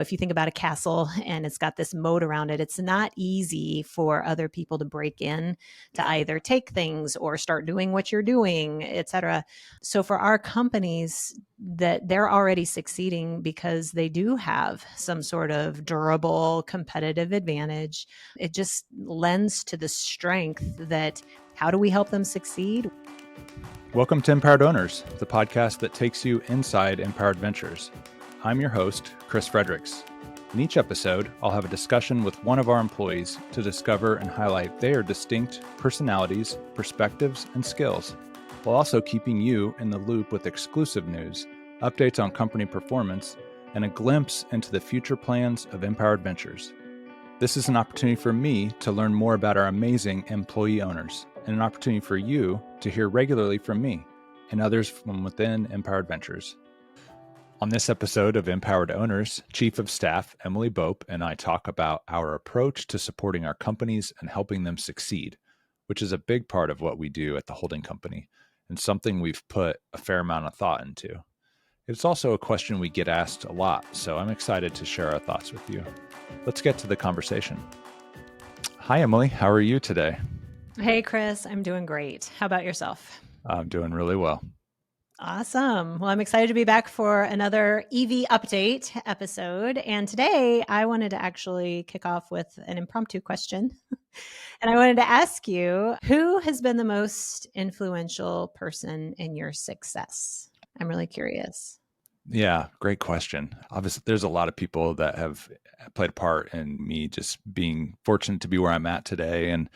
If you think about a castle and it's got this moat around it, it's not easy for other people to break in to either take things or start doing what you're doing, et cetera. So for our companies, that they're already succeeding because they do have some sort of durable competitive advantage. It just lends to the strength that how do we help them succeed? Welcome to Empowered Owners, the podcast that takes you inside Empowered Ventures. I'm your host, Chris Fredericks. In each episode, I'll have a discussion with one of our employees to discover and highlight their distinct personalities, perspectives, and skills, while also keeping you in the loop with exclusive news, updates on company performance, and a glimpse into the future plans of Empowered Ventures. This is an opportunity for me to learn more about our amazing employee owners, and an opportunity for you to hear regularly from me and others from within Empowered Ventures. On this episode of Empowered Owners, Chief of Staff Emily Bopp and I talk about our approach to supporting our companies and helping them succeed, which is a big part of what we do at the holding company and something we've put a fair amount of thought into. It's also a question we get asked a lot, so I'm excited to share our thoughts with you. Let's get to the conversation. Hi, Emily. How are you today? Hey, Chris, I'm doing great. How about yourself? I'm doing really well. Awesome. Well, I'm excited to be back for another EV update episode. And today I wanted to actually kick off with an impromptu question. And I wanted to ask you, who has been the most influential person in your success? I'm really curious. Yeah, great question. Obviously, there's a lot of people that have played a part in me just being fortunate to be where I'm at today. And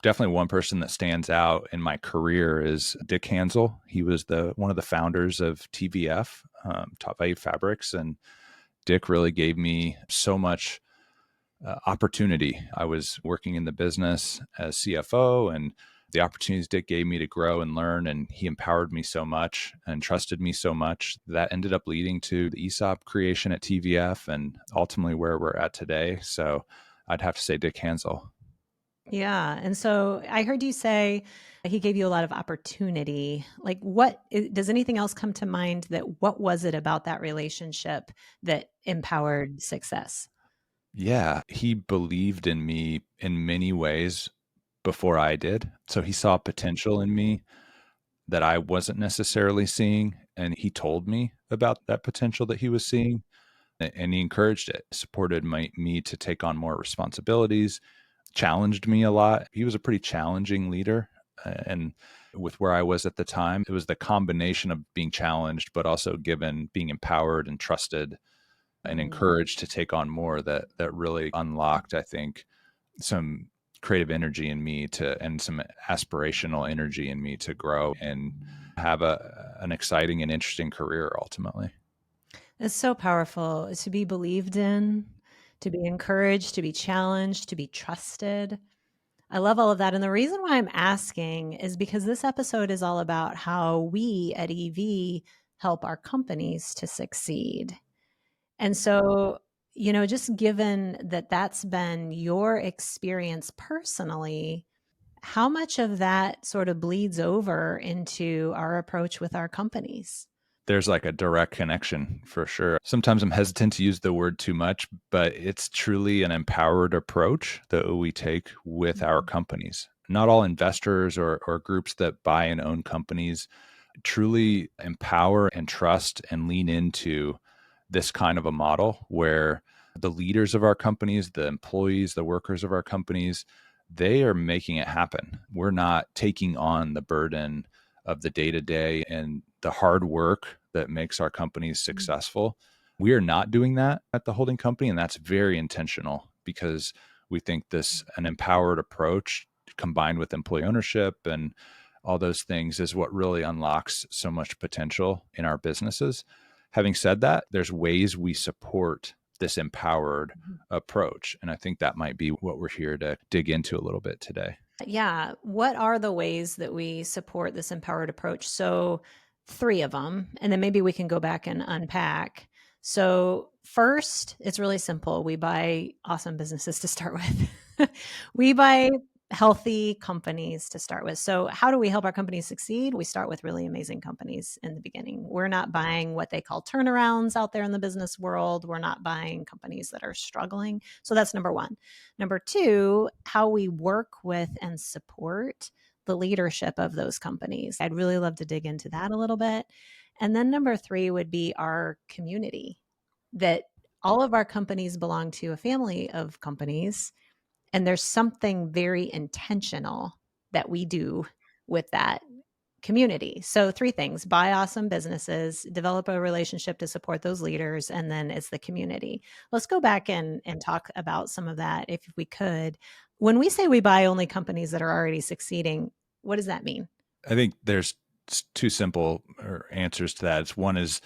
definitely one person that stands out in my career is Dick Hansel. He was one of the founders of TVF, Top Value Fabrics. And Dick really gave me so much opportunity. I was working in the business as CFO, and the opportunities Dick gave me to grow and learn, and he empowered me so much and trusted me so much that ended up leading to the ESOP creation at TVF and ultimately where we're at today. So I'd have to say Dick Hansel. Yeah. And so I heard you say he gave you a lot of opportunity. Like, what does anything else come to mind what was it about that relationship that empowered success? Yeah, he believed in me in many ways before I did. So he saw potential in me that I wasn't necessarily seeing. And he told me about that potential that he was seeing. And he encouraged it, supported me to take on more responsibilities, challenged me a lot. He was a pretty challenging leader. And with where I was at the time, it was the combination of being challenged, but also being empowered and trusted and encouraged to take on more that really unlocked, I think, some creative energy in me and some aspirational energy in me to grow and have an exciting and interesting career ultimately. It's so powerful to be believed in, to be encouraged, to be challenged, to be trusted. I love all of that. And the reason why I'm asking is because this episode is all about how we at EV help our companies to succeed. And so, just given that that's been your experience personally, how much of that sort of bleeds over into our approach with our companies? There's like a direct connection for sure. Sometimes I'm hesitant to use the word too much, but it's truly an empowered approach that we take with our companies. Not all investors or groups that buy and own companies truly empower and trust and lean into this kind of a model where the leaders of our companies, the employees, the workers of our companies, they are making it happen. We're not taking on the burden of the day-to-day and the hard work that makes our companies successful. We are not doing that at the holding company, and that's very intentional because we think an empowered approach combined with employee ownership and all those things is what really unlocks so much potential in our businesses. Having said that, there's ways we support this empowered approach. And I think that might be what we're here to dig into a little bit today. Yeah. What are the ways that we support this empowered approach? So 3 of them, and then maybe we can go back and unpack. So first, it's really simple. We buy awesome businesses to start with. We buy healthy companies to start with. So, how do we help our companies succeed? We start with really amazing companies in the beginning. We're not buying what they call turnarounds out there in the business world. We're not buying companies that are struggling. So, that's number one. Number two, how we work with and support the leadership of those companies. I'd really love to dig into that a little bit. And then number three would be our community, that all of our companies belong to a family of companies, and there's something very intentional that we do with that community. So, three things: buy awesome businesses, develop a relationship to support those leaders, and then it's the community. Let's go back and talk about some of that if we could. When we say we buy only companies that are already succeeding, what does that mean? I think there's two simple answers to that. One is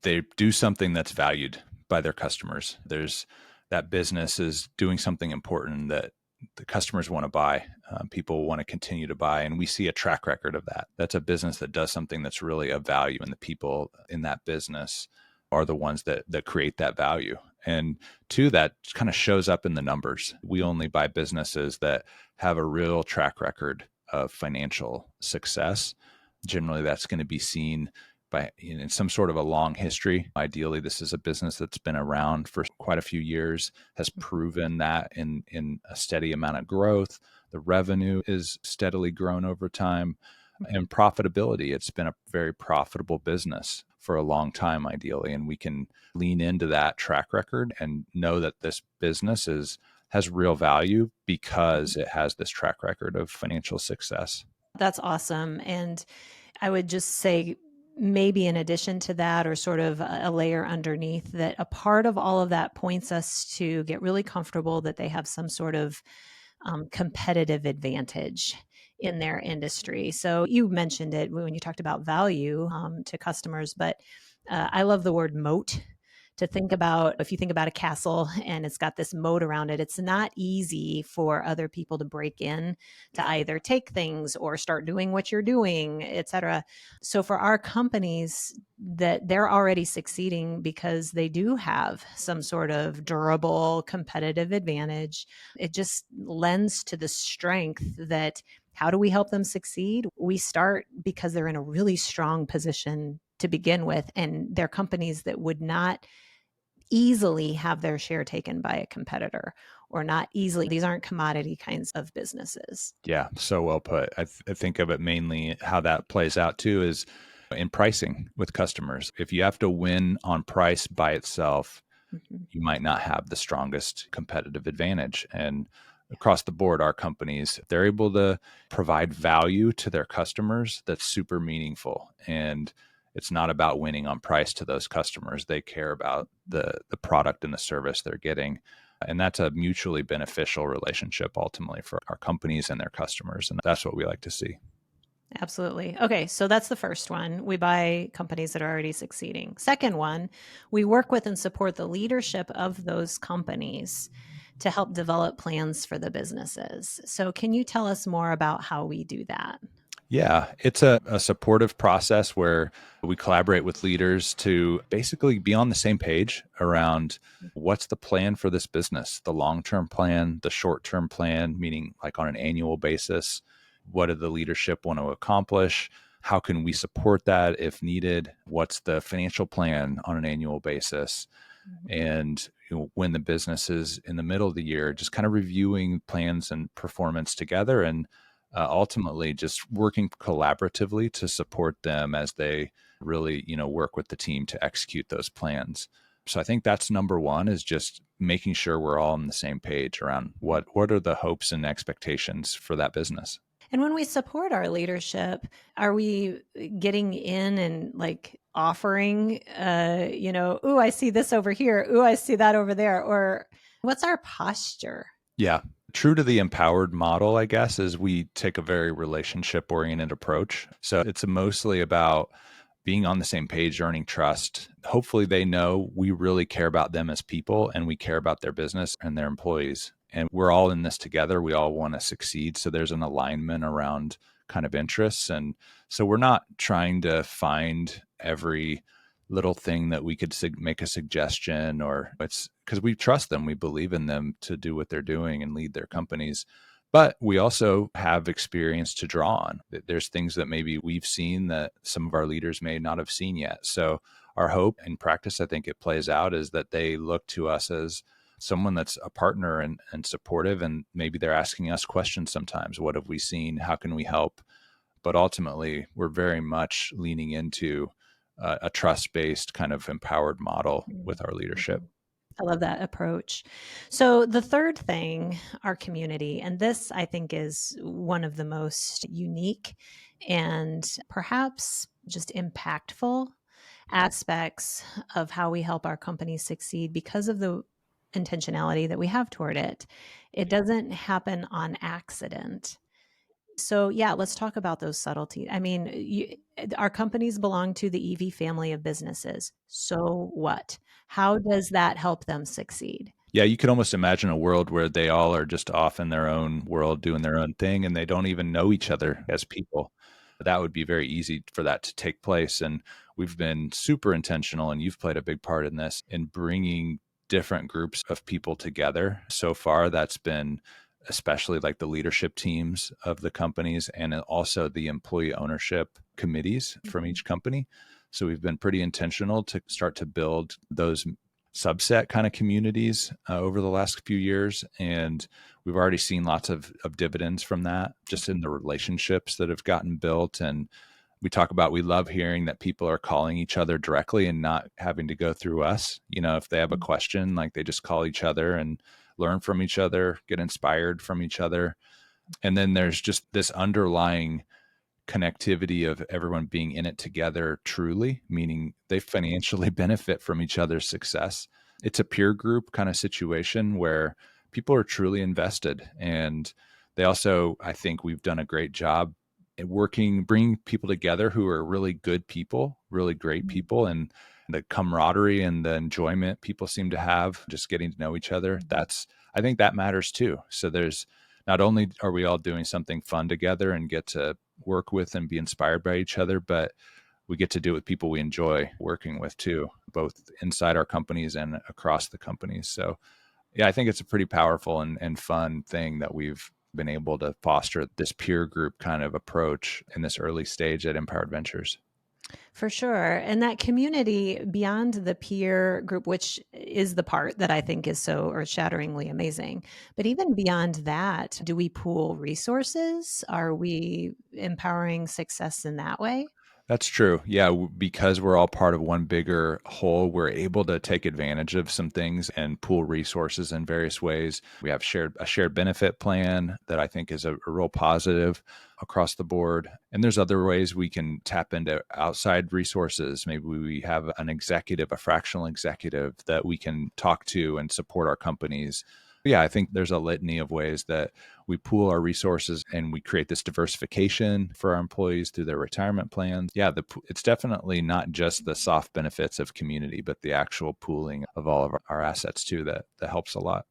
they do something that's valued by their customers. There's that business is doing something important that the customers want to buy. People want to continue to buy, and we see a track record of that. That's a business that does something that's really of value, and the people in that business are the ones that create that value. And two, that kind of shows up in the numbers. We only buy businesses that have a real track record of financial success. Generally, that's going to be seen by in some sort of a long history. Ideally, this is a business that's been around for quite a few years, has proven that in a steady amount of growth. The revenue is steadily grown over time, and profitability. It's been a very profitable business for a long time, ideally, and we can lean into that track record and know that this business has real value because it has this track record of financial success. That's awesome. And I would just say, maybe in addition to that, or sort of a layer underneath that, a part of all of that points us to get really comfortable that they have some sort of competitive advantage in their industry. So you mentioned it when you talked about value to customers, but I love the word moat. To think about, if you think about a castle and it's got this moat around it, it's not easy for other people to break in to either take things or start doing what you're doing, et cetera. So for our companies, that they're already succeeding because they do have some sort of durable competitive advantage. It just lends to the strength that, how do we help them succeed? We start because they're in a really strong position to begin with, and they're companies that would not easily have their share taken by a competitor, or not easily. These aren't commodity kinds of businesses. Yeah, so well put. I think of it mainly how that plays out too is in pricing with customers. If you have to win on price by itself, Mhm. you might not have the strongest competitive advantage. And across the board, our companies, they're able to provide value to their customers that's super meaningful. And it's not about winning on price to those customers. They care about the product and the service they're getting. And that's a mutually beneficial relationship ultimately for our companies and their customers. And that's what we like to see. Absolutely. Okay, so that's the first one. We buy companies that are already succeeding. Second one, we work with and support the leadership of those companies to help develop plans for the businesses. So, can you tell us more about how we do that? Yeah, it's a supportive process where we collaborate with leaders to basically be on the same page around what's the plan for this business, the long term plan, the short term plan, meaning like on an annual basis. What do the leadership want to accomplish? How can we support that if needed? What's the financial plan on an annual basis? And when the business is in the middle of the year, just kind of reviewing plans and performance together, and ultimately just working collaboratively to support them as they really work with the team to execute those plans. So I think that's number one, is just making sure we're all on the same page around what are the hopes and expectations for that business. And when we support our leadership, are we getting in and like offering, ooh, I see this over here. Ooh, I see that over there. Or what's our posture? Yeah. True to the empowered model, I guess, is we take a very relationship oriented approach. So it's mostly about being on the same page, earning trust. Hopefully, they know we really care about them as people and we care about their business and their employees. And we're all in this together. We all want to succeed. So there's an alignment around kind of interests. And so we're not trying to find every little thing that we could make a suggestion, or it's because we trust them, we believe in them to do what they're doing and lead their companies. But we also have experience to draw on. There's things that maybe we've seen that some of our leaders may not have seen yet. So our hope in practice, I think it plays out, is that they look to us as someone that's a partner and supportive. And maybe they're asking us questions sometimes. What have we seen? How can we help? But ultimately, we're very much leaning into a trust-based kind of empowered model with our leadership. Mhm. I love that approach. So, the third thing, our community, and this I think is one of the most unique and perhaps just impactful aspects of how we help our companies succeed because of the intentionality that we have toward it. It doesn't happen on accident. So, yeah, let's talk about those subtleties. I mean, our companies belong to the EV family of businesses. So what? How does that help them succeed? Yeah, you could almost imagine a world where they all are just off in their own world doing their own thing and they don't even know each other as people. That would be very easy for that to take place. And we've been super intentional, and you've played a big part in this, in bringing different groups of people together. So far, that's been especially like the leadership teams of the companies and also the employee ownership committees from Mhm. each company. So we've been pretty intentional to start to build those subset kind of communities over the last few years. And we've already seen lots of dividends from that, just in the relationships that have gotten built. And we talk about, we love hearing that people are calling each other directly and not having to go through us. You know, if they have a question, like they just call each other and learn from each other, get inspired from each other. And then there's just this underlying connectivity of everyone being in it together truly, meaning they financially benefit from each other's success. It's a peer group kind of situation where people are truly invested. And they also, I think we've done a great job at working, bringing people together who are really good people, really great Mhm. people. And the camaraderie and the enjoyment people seem to have just getting to know each other. I think that matters too. So there's, not only are we all doing something fun together and get to work with and be inspired by each other, but we get to do it with people we enjoy working with too, both inside our companies and across the companies. So yeah, I think it's a pretty powerful and fun thing that we've been able to foster this peer group kind of approach in this early stage at Empowered Ventures. For sure. And that community beyond the peer group, which is the part that I think is so earth shatteringly amazing. But even beyond that, do we pool resources? Are we empowering success in that way? That's true. Yeah, because we're all part of one bigger whole, we're able to take advantage of some things and pool resources in various ways. We have a shared benefit plan that I think is a real positive across the board. And there's other ways we can tap into outside resources. Maybe we have an executive, a fractional executive that we can talk to and support our companies. Yeah, I think there's a litany of ways that we pool our resources and we create this diversification for our employees through their retirement plans. Yeah, it's definitely not just the soft benefits of community, but the actual pooling of all of our assets too that helps a lot.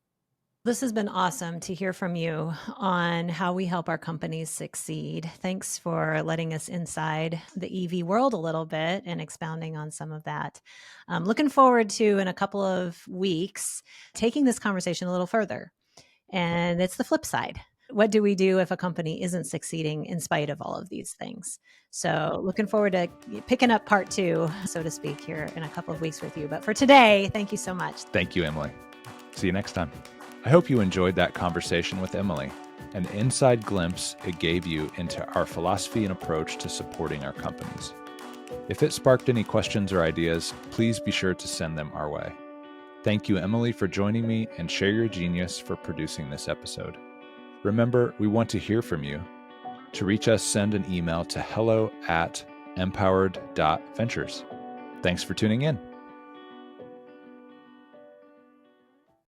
This has been awesome to hear from you on how we help our companies succeed. Thanks for letting us inside the EV world a little bit and expounding on some of that. I'm looking forward to, in a couple of weeks, taking this conversation a little further. And it's the flip side. What do we do if a company isn't succeeding in spite of all of these things? So, looking forward to picking up part two, so to speak, here in a couple of weeks with you. But for today, thank you so much. Thank you, Emily. See you next time. I hope you enjoyed that conversation with Emily, an inside glimpse it gave you into our philosophy and approach to supporting our companies. If it sparked any questions or ideas, please be sure to send them our way. Thank you, Emily, for joining me, and Share Your Genius for producing this episode. Remember, we want to hear from you. To reach us, send an email to hello@empowered.ventures. Thanks for tuning in.